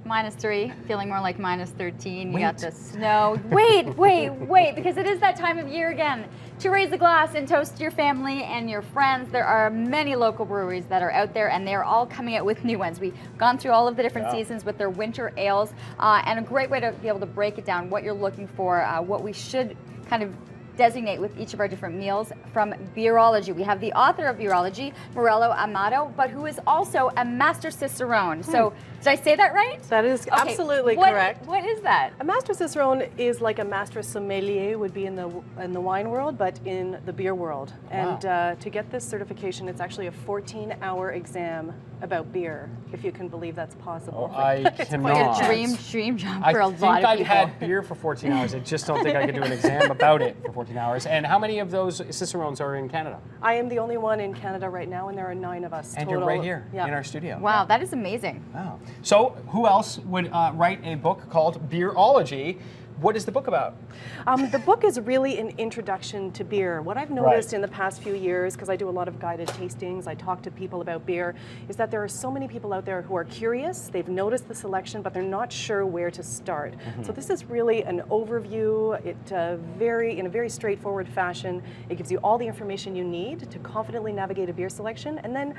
-3, feeling more like -13. You got the snow. Wait, because it is that time of year again. To raise a glass and toast your family and your friends. There are many local breweries that are out there, and they're all coming out with new ones. We've gone through all of the different seasons with their winter ales, and a great way to be able to break it down, what you're looking for, what we should kind of designate with each of our different meals from Beerology. We have the author of Beerology, Mirella Amato, but who is also a master cicerone. So, did I say that right? That is absolutely correct. What is that? A master cicerone is like a master sommelier would be in the wine world, but in the beer world. And to get this certification, it's actually a 14-hour exam about beer, if you can believe that's possible. Oh, I cannot. A dream job for a lot of people. I think I've had beer for 14 hours. I just don't think I could do an exam about it for 14 hours. And how many of those cicerones are in Canada? I am the only one in Canada right now, and there are 9 of us And total. you're right here in our studio. Wow, that is amazing. Wow. So who else would write a book called Beerology? What is the book about? The book is really an introduction to beer. What I've noticed in the past few years, because I do a lot of guided tastings, I talk to people about beer, is that there are so many people out there who are curious, they've noticed the selection, but they're not sure where to start. So this is really an overview, in a very straightforward fashion. It gives you all the information you need to confidently navigate a beer selection, and then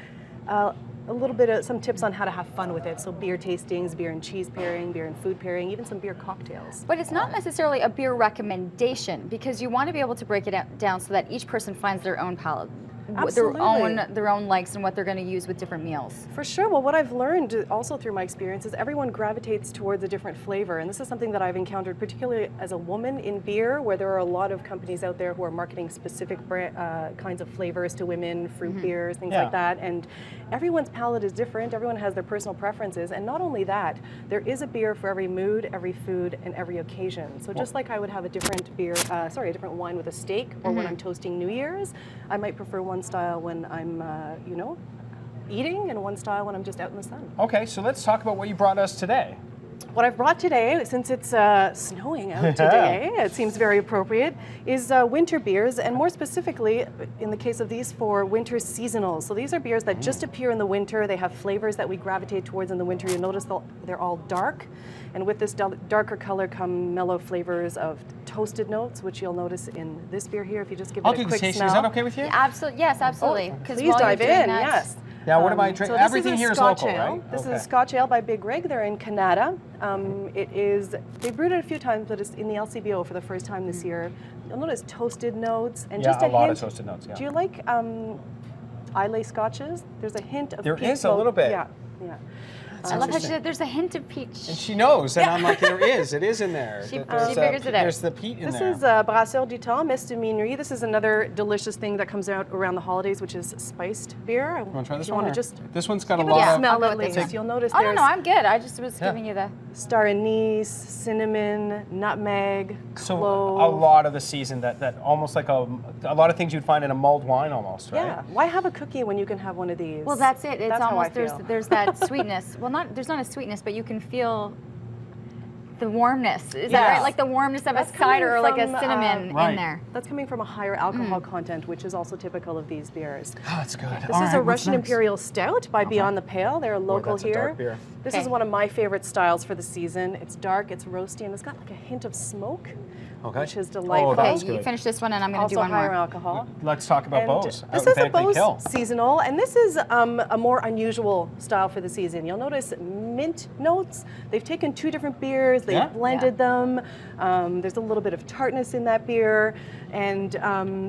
a little bit of some tips on how to have fun with it. So beer tastings, beer and cheese pairing, beer and food pairing, even some beer cocktails. But it's not necessarily a beer recommendation, because you want to be able to break it down so that each person finds their own palate. Their own likes and what they're going to use with different meals. For sure. Well, what I've learned also through my experience is everyone gravitates towards a different flavor, and this is something that I've encountered particularly as a woman in beer, where there are a lot of companies out there who are marketing specific kinds of flavors to women, fruit beers, things like that, and everyone's palate is different. Everyone has their personal preferences, and not only that, there is a beer for every mood, every food, and every occasion. So just like I would have a different beer, a different wine with a steak, or when I'm toasting New Year's, I might prefer one style when I'm, eating, and one style when I'm just out in the sun. Okay, so let's talk about what you brought us today. What I've brought today, since it's snowing out today, it seems very appropriate, is winter beers, and more specifically, in the case of these 4, winter seasonals. So these are beers that just appear in the winter. They have flavors that we gravitate towards in the winter. You notice they're all dark, and with this darker color come mellow flavors of toasted notes, which you'll notice in this beer here. If you just give it a quick smell. I'll do the tasting. Is that okay with you? Absolutely. Yes, absolutely. Please dive in. Yes. Yeah, what am I drinking? So Everything here is local, ale. right? This is a Scotch ale by Big Rig. They're in Canada. They brewed it a few times, but it's in the LCBO for the first time this year. You'll notice toasted notes and just a lot hint. of toasted notes. Yeah. Do you like Islay scotches? There's a hint of There peach. is a little bit. Yeah. I love how she said there's a hint of peach. And she knows, and I'm like, it is in there. She figures it out. There's the peat in there. This is Brasseur du Temps, Messe de Minuit. This is another delicious thing that comes out around the holidays, which is spiced beer. You want to try this you one? want to just This one's got a give it a lot of... smell I'll at go with least. this. You'll notice Oh, there's no, I'm good. I just was giving you the... star anise, cinnamon, nutmeg, So clove. a lot of the season that almost like a lot of things you'd find in a mulled wine almost, right? Yeah. Why have a cookie when you can have one of these? Well, that's it. It's That's how I almost feel. there's that sweetness. Well, there's not a sweetness, but you can feel the warmness. Is that right? Like the warmness of That's a cider or like a coming from, cinnamon Right. in there. That's coming from a higher alcohol content, which is also typical of these beers. Oh, that's good. This is a Russian Imperial Stout by Beyond the Pale. They're local that's a here. dark beer. This Okay. is one of my favorite styles for the season. It's dark, it's roasty, and it's got like a hint of smoke, which is delightful. Oh, that's Okay, you good. finish this one and I'm going to do Also one higher more. alcohol. Let's talk about And Bose. This is a Bose seasonal, and this is a more unusual style for the season. You'll notice mint notes. They've taken 2 different beers, they've blended them. There's a little bit of tartness in that beer, and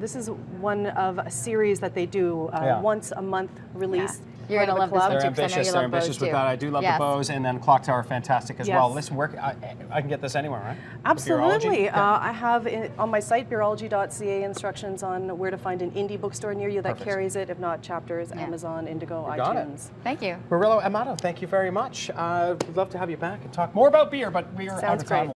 this is one of a series that they do once a month release. You're going to love this one They're too, because I know ambitious. you They're love Bose ambitious with too. that. I do love the Bose, and then Clock Tower, fantastic as well. Listen, I can get this anywhere, right? Absolutely. I have on my site, beerology.ca, instructions on where to find an indie bookstore near you that carries it. If not, Chapters, Amazon, Indigo, iTunes. Thank you. Mirella Amato, thank you very much. We'd love to have you back and talk more about beer, but we are out of time.